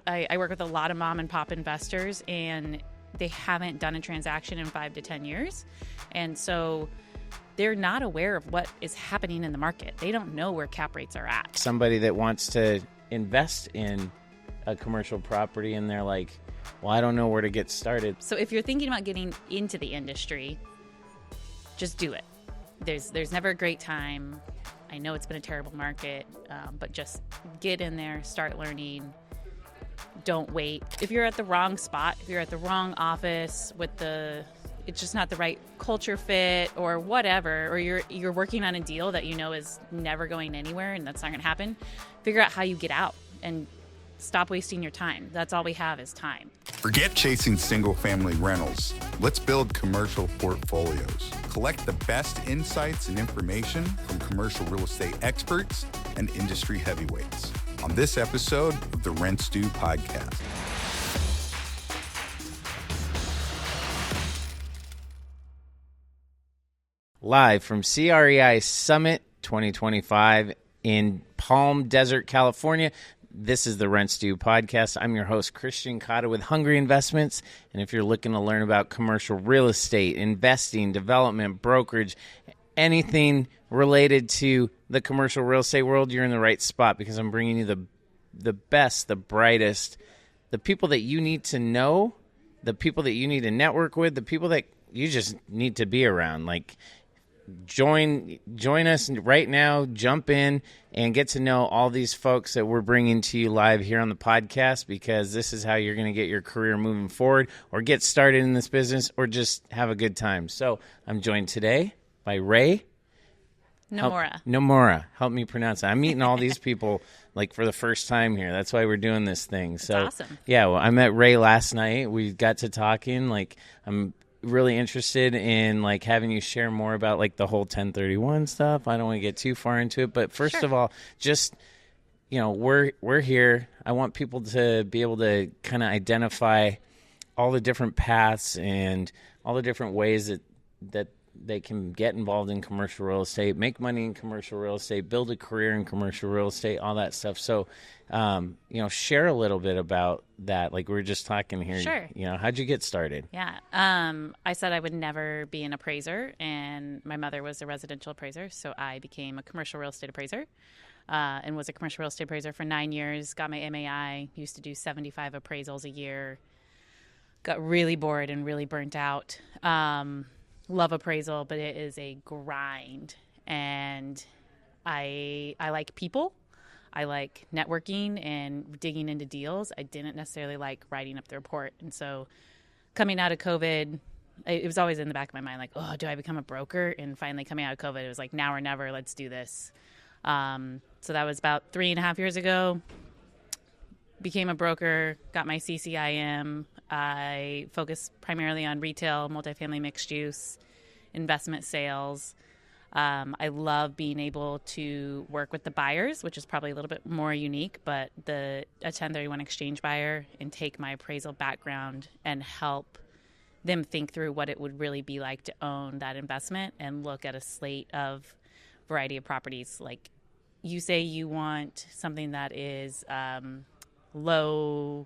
I work with a lot of mom and pop investors, and they haven't done a transaction in 5 to 10 years. And so they're not aware of what is happening in the market. They don't know where cap rates are at. Somebody that wants to invest in a commercial property and they're like, well, I don't know where to get started. So if you're thinking about getting into the industry, just do it. There's never a great time. I know it's been a terrible market, but just get in there, start learning. Don't wait. If you're at the wrong spot, if you're at the wrong office it's just not the right culture fit or whatever, or you're working on a deal that you know is never going anywhere and that's not going to happen, figure out how you get out and stop wasting your time. That's all we have is time. Forget chasing single-family rentals. Let's build commercial portfolios. Collect the best insights and information from commercial real estate experts and industry heavyweights on this episode of the Rent Stew podcast. Live from CREI Summit 2025 in Palm Desert, California. This is the Rent Stew podcast. I'm your host, Christian Cotta with Hungry Investments. And if you're looking to learn about commercial real estate, investing, development, brokerage, anything related to the commercial real estate world, you're in the right spot because I'm bringing you the best, the brightest, the people that you need to know, the people that you need to network with, the people that you just need to be around. Like, join us right now, jump in and get to know all these folks that we're bringing to you live here on the podcast, because this is how you're going to get your career moving forward or get started in this business or just have a good time. So I'm joined today by Rae Nomura. Help me pronounce it. I'm meeting all these people like for the first time here. That's why we're doing this thing. So that's awesome. Yeah, well, I met Rae last night. We got to talking. Like, I'm really interested in like having you share more about like the whole 1031 stuff. I don't want to get too far into it, but first of all, just, you know, we're here. I want people to be able to kind of identify all the different paths and all the different ways that they can get involved in commercial real estate, make money in commercial real estate, build a career in commercial real estate, all that stuff. So, you know, share a little bit about that. Like we were just talking here. Sure. You know, how'd you get started? Yeah. I said I would never be an appraiser, and my mother was a residential appraiser, so I became a commercial real estate appraiser, and was a commercial real estate appraiser for 9 years, got my MAI, used to do 75 appraisals a year, got really bored and really burnt out. Love appraisal, but it is a grind, and I like people. I like networking and digging into deals. I didn't necessarily like writing up the report. And so coming out of COVID, it was always in the back of my mind, like, oh, do I become a broker? And finally coming out of COVID, it was like, now or never, let's do this. So that was about 3.5 years ago. Became a broker, got my CCIM. I focus primarily on retail, multifamily mixed use, investment sales. I love being able to work with the buyers, which is probably a little bit more unique, but a 1031 exchange buyer, and take my appraisal background and help them think through what it would really be like to own that investment and look at a slate of variety of properties. Like, you say you want something that is low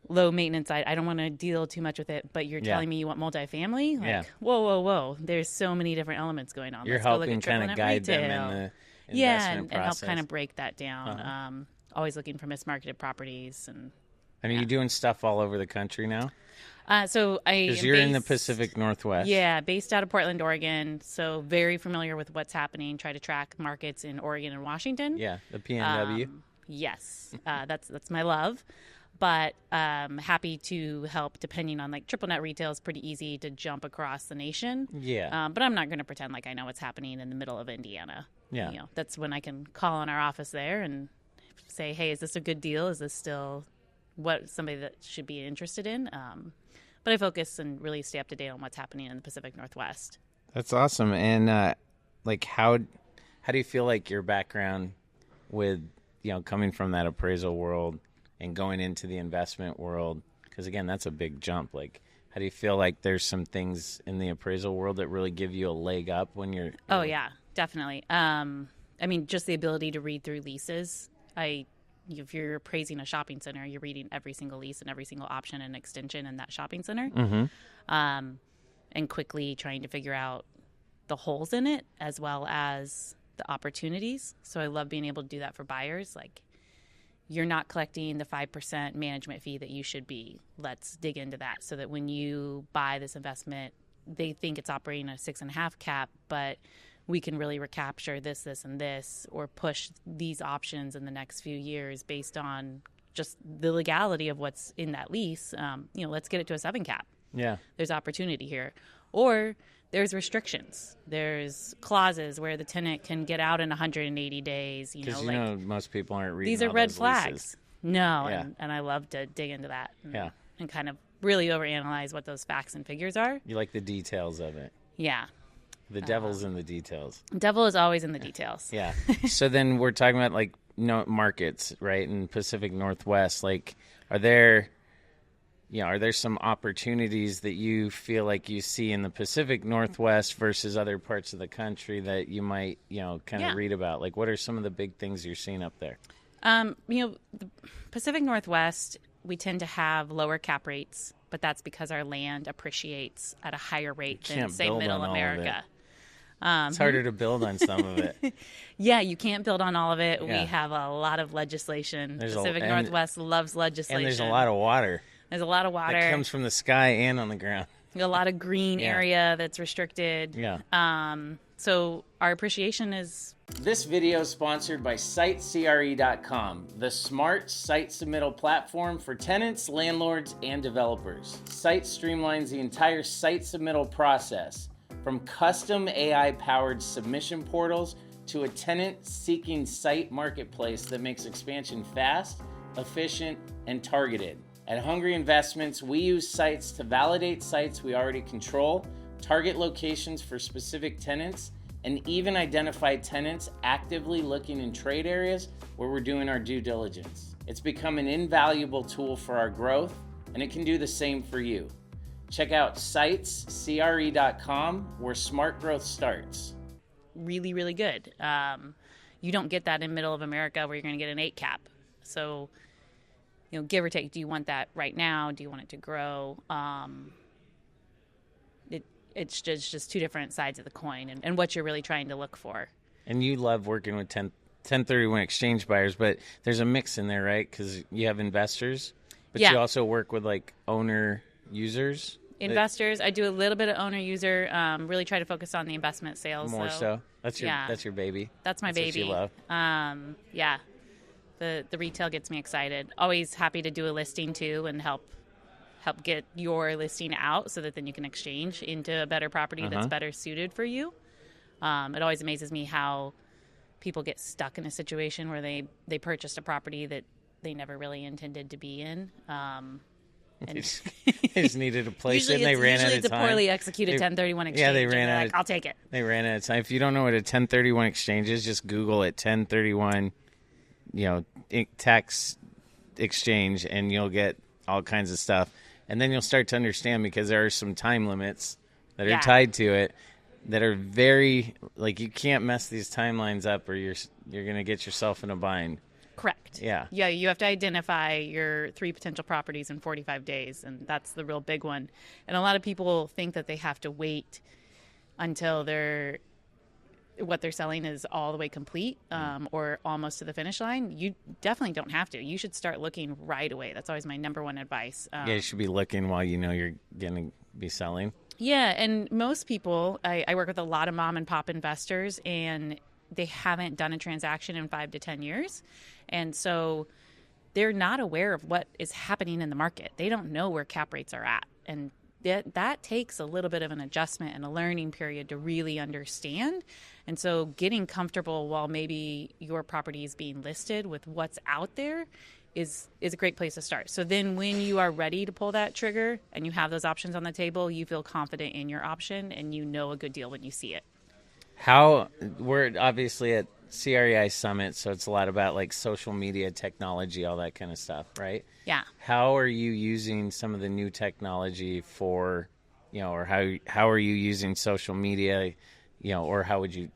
maintenance. I don't want to deal too much with it, but you're telling me you want multifamily? Like, whoa. There's so many different elements going on. You're helping kind of guide them in the investment process. And help kind of break that down. Always looking for mismarketed properties. And are you doing stuff all over the country now? So because you're in the Pacific Northwest. Yeah, based out of Portland, Oregon. So very familiar with what's happening. Try to track markets in Oregon and Washington. Yeah, the PNW. Yes, that's my love. But happy to help, depending on, like, triple net retail is pretty easy to jump across the nation. Yeah. But I'm not going to pretend like I know what's happening in the middle of Indiana. Yeah. You know, that's when I can call on our office there and say, hey, is this a good deal? Is this still what somebody that should be interested in? But I focus and really stay up to date on what's happening in the Pacific Northwest. That's awesome. And like, how do you feel like your background with, you know, coming from that appraisal world and going into the investment world, because again, that's a big jump. Like, how do you feel like there's some things in the appraisal world that really give you a leg up when you're Oh yeah, definitely. I mean, just the ability to read through leases. I if you're appraising a shopping center, you're reading every single lease and every single option and extension in that shopping center, and quickly trying to figure out the holes in it as well as the opportunities. So I love being able to do that for buyers. Like, you're not collecting the 5% management fee that you should be. Let's dig into that so that when you buy this investment, they think it's operating at a 6.5 cap, but we can really recapture this, this, and this, or push these options in the next few years based on just the legality of what's in that lease. Let's get it to a 7 cap. Yeah. There's opportunity here. Or there's restrictions. There's clauses where the tenant can get out in 180 days. Because most people aren't reading these are all red those flags. leases. No, Yeah. and I love to dig into that and kind of really overanalyze what those facts and figures are. You like the details of it. Yeah. The devil's in the details. Devil is always in the details. Yeah. So then we're talking about like markets, right? In Pacific Northwest, like are there some opportunities that you feel like you see in the Pacific Northwest versus other parts of the country that you might, kind of read about? Like what are some of the big things you're seeing up there? The Pacific Northwest, we tend to have lower cap rates, but that's because our land appreciates at a higher rate than, say, Middle America. It's harder to build on some of it. Yeah, you can't build on all of it. Yeah. We have a lot of legislation. There's Pacific Northwest loves legislation. And there's a lot of water. There's a lot of water. That comes from the sky and on the ground. A lot of green area that's restricted. Yeah. So our appreciation is... This video is sponsored by SiteCRE.com, the smart site submittal platform for tenants, landlords, and developers. Site streamlines the entire site submittal process, from custom AI-powered submission portals to a tenant-seeking site marketplace that makes expansion fast, efficient, and targeted. At Hungry Investments, we use sites to validate sites we already control, target locations for specific tenants, and even identify tenants actively looking in trade areas where we're doing our due diligence. It's become an invaluable tool for our growth, and it can do the same for you. Check out SitesCRE.com, where smart growth starts. Really, really good. You don't get that in Middle of America where you're going to get an 8 cap. So, give or take, do you want that right now? Do you want it to grow? It's just two different sides of the coin and what you're really trying to look for. And you love working with 1031 exchange buyers, but there's a mix in there, right? Because you have investors, but you also work with like owner users. Investors. I do a little bit of owner user, really try to focus on the investment sales. More so. That's your baby. That's my baby. What you love. Yeah. The retail gets me excited. Always happy to do a listing too and help get your listing out so that then you can exchange into a better property that's better suited for you. It always amazes me how people get stuck in a situation where they purchased a property that they never really intended to be in. They just needed a place and they ran out of time. It's a poorly executed 1031 exchange. Yeah, they ran out. I'll take it. They ran out of time. If you don't know what a 1031 exchange is, just Google it, 1031, tax exchange, and you'll get all kinds of stuff. And then you'll start to understand because there are some time limits that are tied to it that are very, like, you can't mess these timelines up or you're going to get yourself in a bind. Correct. Yeah. Yeah, you have to identify your 3 potential properties in 45 days, and that's the real big one. And a lot of people think that they have to wait until what they're selling is all the way complete or almost to the finish line. You definitely don't have to. You should start looking right away. That's always my number one advice. You should be looking while you know you're going to be selling. Yeah, and most people, I work with a lot of mom and pop investors, and they haven't done a transaction in 5 to 10 years. And so they're not aware of what is happening in the market. They don't know where cap rates are at. And that takes a little bit of an adjustment and a learning period to really understand. And so getting comfortable while maybe your property is being listed with what's out there is a great place to start. So then when you are ready to pull that trigger and you have those options on the table, you feel confident in your option and you know a good deal when you see it. We're obviously at CREI Summit, so it's a lot about like social media, technology, all that kind of stuff, right? Yeah. How are you using some of the new technology or how are you using social media, or how would you,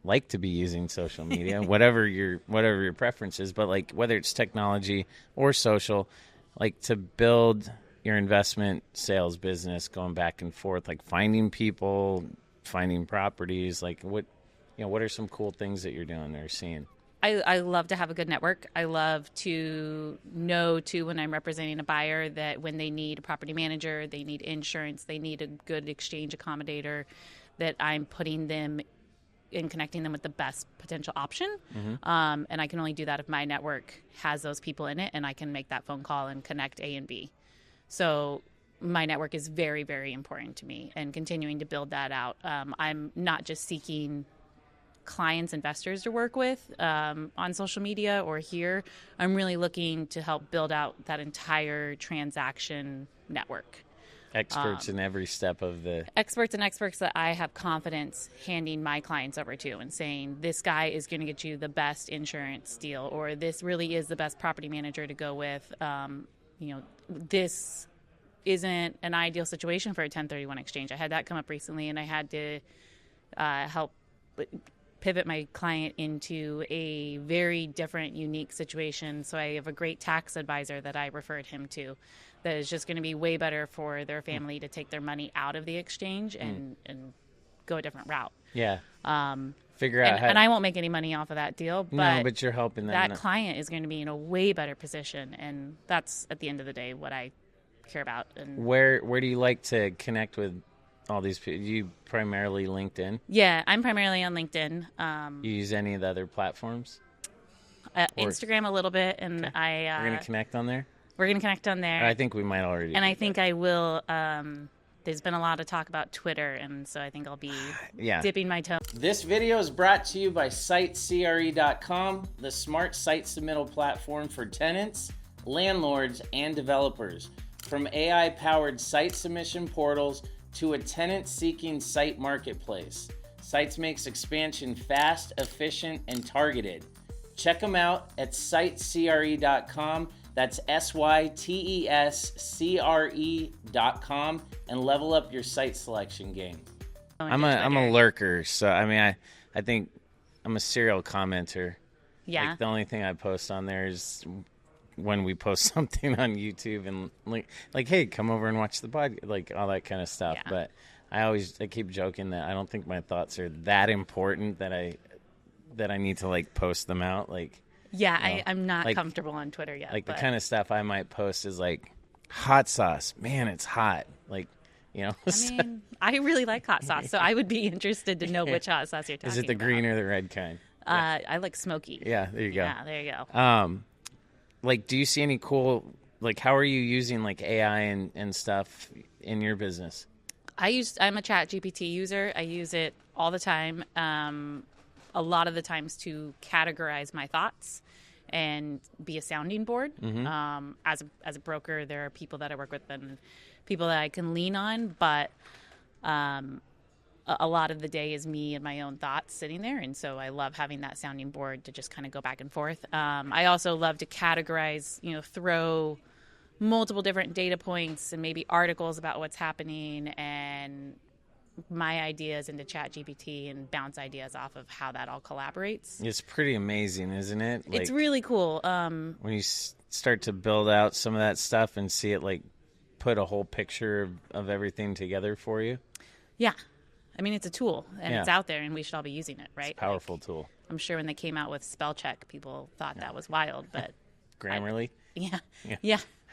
like to be using social media, whatever your preference is, but like whether it's technology or social, like to build your investment sales business, going back and forth, like finding people, finding properties, like what are some cool things that you're doing or seeing? I love to have a good network. I love to know, too, when I'm representing a buyer that when they need a property manager, they need insurance, they need a good exchange accommodator, that I'm putting them and connecting them with the best potential option. And I can only do that if my network has those people in it, and I can make that phone call and connect A and B. So my network is very, very important to me, and continuing to build that out. I'm not just seeking clients, investors to work with on social media or here. I'm really looking to help build out that entire transaction network. Experts in every step of the... Experts that I have confidence handing my clients over to and saying, this guy is going to get you the best insurance deal, or this really is the best property manager to go with. This isn't an ideal situation for a 1031 exchange. I had that come up recently, and I had to help pivot my client into a very different, unique situation. So I have a great tax advisor that I referred him to that is just going to be way better for their family to take their money out of the exchange and go a different route. Yeah. Figure out how... And I won't make any money off of that deal, but you're helping them. That client is going to be in a way better position, and that's, at the end of the day, what I care about. And where do you like to connect with all these people? You primarily LinkedIn? Yeah, I'm primarily on LinkedIn. You use any of the other platforms? Instagram a little bit, and okay. We're going to connect on there? We're going to connect on there. I think we might already. And I think I will. There's been a lot of talk about Twitter, and so I think I'll be dipping my toe. This video is brought to you by SiteCRE.com, the smart site submittal platform for tenants, landlords, and developers. From AI-powered site submission portals to a tenant-seeking site marketplace, Sites makes expansion fast, efficient, and targeted. Check them out at SiteCRE.com. That's SYTESCRE.com, and level up your site selection game. I'm a lurker, so I think I'm a serial commenter. Yeah. Like, the only thing I post on there is when we post something on YouTube and like, hey, come over and watch the podcast, like all that kind of stuff. Yeah. But I keep joking that I don't think my thoughts are that important that I need to like post them out. Like, yeah, you know, I'm not comfortable on Twitter yet. Like, the kind of stuff I might post is like, hot sauce, man, it's hot. Like, you know. I mean, I really like hot sauce, so I would be interested to know which hot sauce you're talking about. Is it the green or the red kind? I like smoky. Yeah, there you go. Yeah, there you go. Like, do you see any cool, like, how are you using, like, AI and stuff in your business? I'm a chat GPT user. I use it all the time. A lot of the times to categorize my thoughts and be a sounding board. Mm-hmm. As a broker, there are people that I work with and people that I can lean on, but a lot of the day is me and my own thoughts sitting there, and so I love having that sounding board to just kind of go back and forth. I also love to categorize, throw multiple different data points and maybe articles about what's happening and my ideas into ChatGPT and bounce ideas off of how that all collaborates. It's pretty amazing, isn't it? Like, it's really cool. When you start to build out some of that stuff and see it like put a whole picture of everything together for you. Yeah. I mean, it's a tool, and it's out there, and we should all be using it, right? It's a powerful tool. I'm sure when they came out with spell check, people thought that was wild, but... Grammarly? Yeah.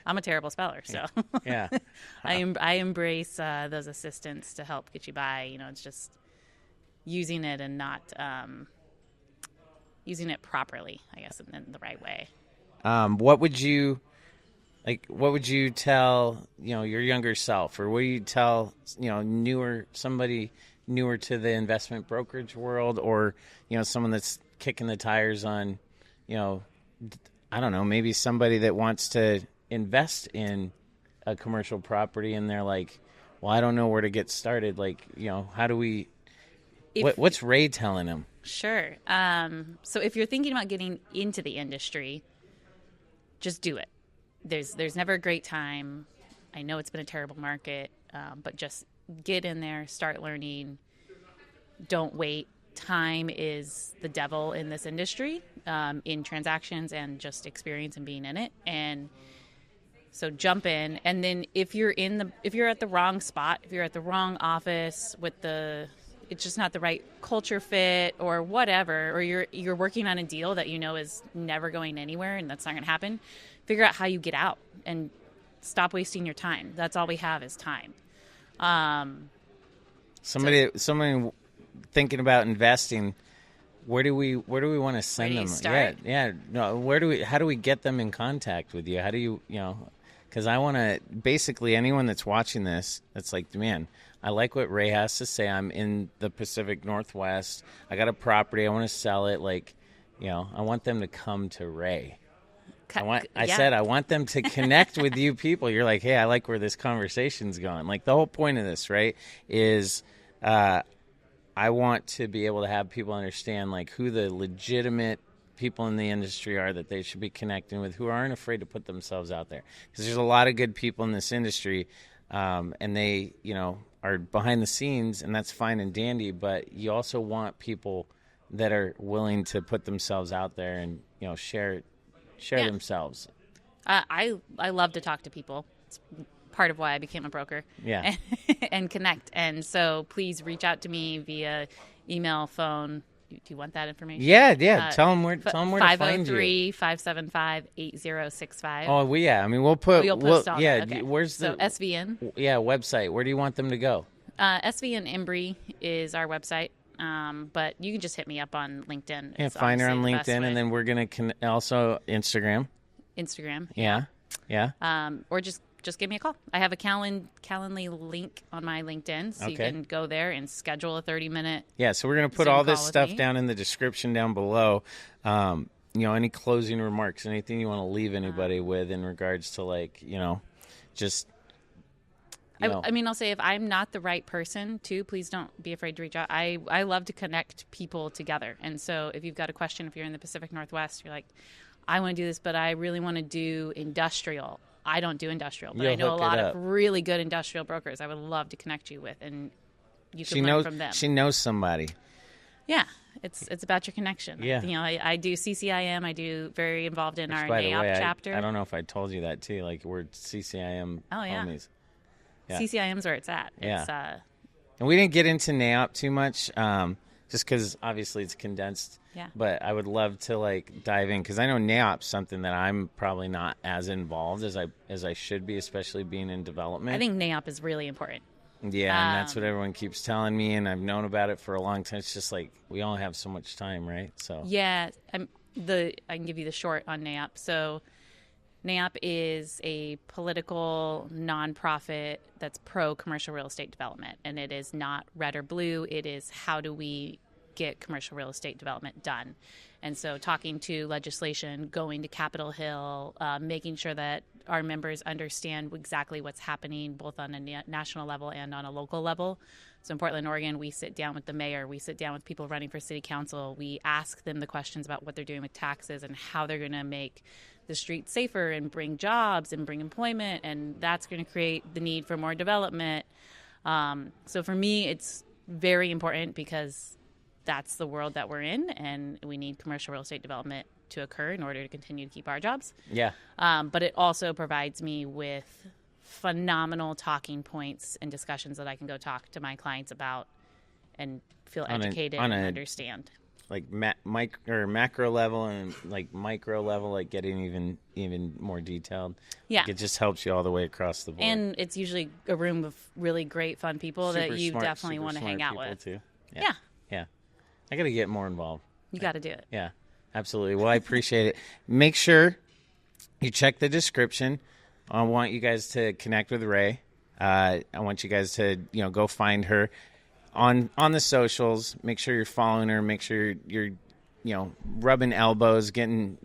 I'm a terrible speller, so... Yeah. I embrace those assistants to help get you by. It's just using it and not using it properly, I guess, in the right way. What would you tell, your younger self, or what do you tell, somebody newer to the investment brokerage world, or, someone that's kicking the tires on, I don't know, maybe somebody that wants to invest in a commercial property and they're like, well, I don't know where to get started. Like, how do we, what's Rae telling them? Sure. So if you're thinking about getting into the industry, just do it. There's never a great time. I know it's been a terrible market, but just get in there, start learning. Don't wait. time is the devil in this industry, in transactions and just experience and being in it. And so jump in. And then if you're at the wrong spot, if you're at the wrong office it's just not the right culture fit or whatever, or you're working on a deal that is never going anywhere and that's not going to happen, figure out how you get out and stop wasting your time. That's all we have is time. Somebody thinking about investing, where do we want to send them? Start? Yeah. No, how do we get them in contact with you? How do you because I want to, basically anyone that's watching this, that's like, man, I like what Rae has to say. I'm in the Pacific Northwest. I got a property. I want to sell it. Like, I want them to come to Rae. I said I want them to connect with you people. You're like, hey, I like where this conversation's going. Like, the whole point of this, right, is I want to be able to have people understand, like, who the legitimate people in the industry are that they should be connecting with, who aren't afraid to put themselves out there. Because there's a lot of good people in this industry, and they, are behind the scenes, and that's fine and dandy, but you also want people that are willing to put themselves out there and, share themselves. I love to talk to people. It's part of why I became a broker. Yeah. And connect. And so please reach out to me via email, phone. Do you want that information? Yeah. Tell them where to find you. 503-575-8065. Oh, yeah. I mean, we'll post all that. Okay. Where's the SVN? Yeah, website. Where do you want them to go? SVN Embry is our website. But you can just hit me up on LinkedIn. Yeah, find her on LinkedIn, and then we're going to also Instagram. Yeah. Or just give me a call. I have a Calendly link on my LinkedIn, so you can go there and schedule a 30-minute. Yeah, so we're going to put all this stuff down in the description down below. Any closing remarks, anything you want to leave anybody with in regards to, just... I'll say if I'm not the right person, too, please don't be afraid to reach out. I love to connect people together. And so if you've got a question, if you're in the Pacific Northwest, you're like, I want to do this, but I really want to do industrial. I don't do industrial, but I know a lot of really good industrial brokers I would love to connect you with, and you can learn from them. She knows somebody. Yeah. It's about your connection. Yeah. I do CCIM. I do very involved in our by the NAOP way, chapter. I don't know if I told you that, too. Like, we're CCIM homies. Yeah. CCIM's where it's at. Yeah. And we didn't get into NAOP too much, just because obviously it's condensed. Yeah. But I would love to dive in, because I know NAOP's something that I'm probably not as involved as I should be, especially being in development. I think NAOP is really important. Yeah, and that's what everyone keeps telling me, and I've known about it for a long time. It's just like we only have so much time, right? So yeah, I can give you the short on NAOP. So NAOP is a political nonprofit that's pro-commercial real estate development, and it is not red or blue. It is how do we get commercial real estate development done. And so talking to legislation, going to Capitol Hill, making sure that our members understand exactly what's happening both on a national level and on a local level. So in Portland, Oregon, we sit down with the mayor. We sit down with people running for city council. We ask them the questions about what they're doing with taxes and how they're going to make the streets safer and bring jobs and bring employment. And that's going to create the need for more development. So for me, it's very important because that's the world that we're in, and we need commercial real estate development to occur in order to continue to keep our jobs. Yeah. But it also provides me with phenomenal talking points and discussions that I can go talk to my clients about and feel educated and understand. Like macro level and micro level, getting even more detailed. Yeah. It just helps you all the way across the board. And it's usually a room of really great, fun people that you definitely want to hang out with. Too. Yeah. I got to get more involved. You got to do it. Yeah, absolutely. Well, I appreciate it. Make sure you check the description. I want you guys to connect with Rae. I want you guys to go find her on the socials. Make sure you're following her. Make sure you're rubbing elbows, getting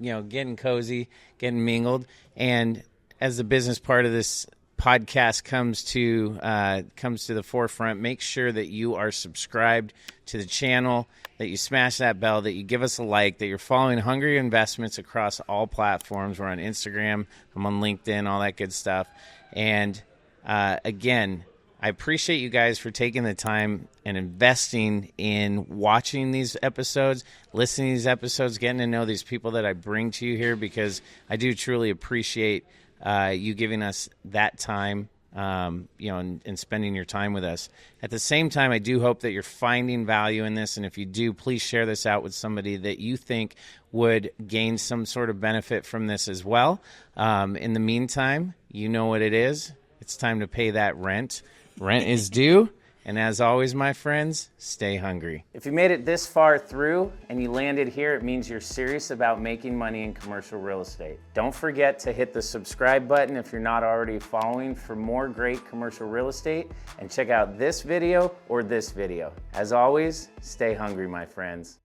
cozy, getting mingled. And as the business part of this podcast comes to the forefront, make sure that you are subscribed to the channel, that you smash that bell, that you give us a like, that you're following Hungry Investments across all platforms. We're on Instagram, I'm on LinkedIn, all that good stuff. And again, I appreciate you guys for taking the time and investing in watching these episodes, listening to these episodes, getting to know these people that I bring to you here, because I do truly appreciate you giving us that time, and spending your time with us. At the same time, I do hope that you're finding value in this, and if you do, please share this out with somebody that you think would gain some sort of benefit from this as well. In the meantime, you know what it is. It's time to pay that rent. Rent is due. And as always, my friends, stay hungry. If you made it this far through and you landed here, it means you're serious about making money in commercial real estate. Don't forget to hit the subscribe button if you're not already following for more great commercial real estate, and check out this video or this video. As always, stay hungry, my friends.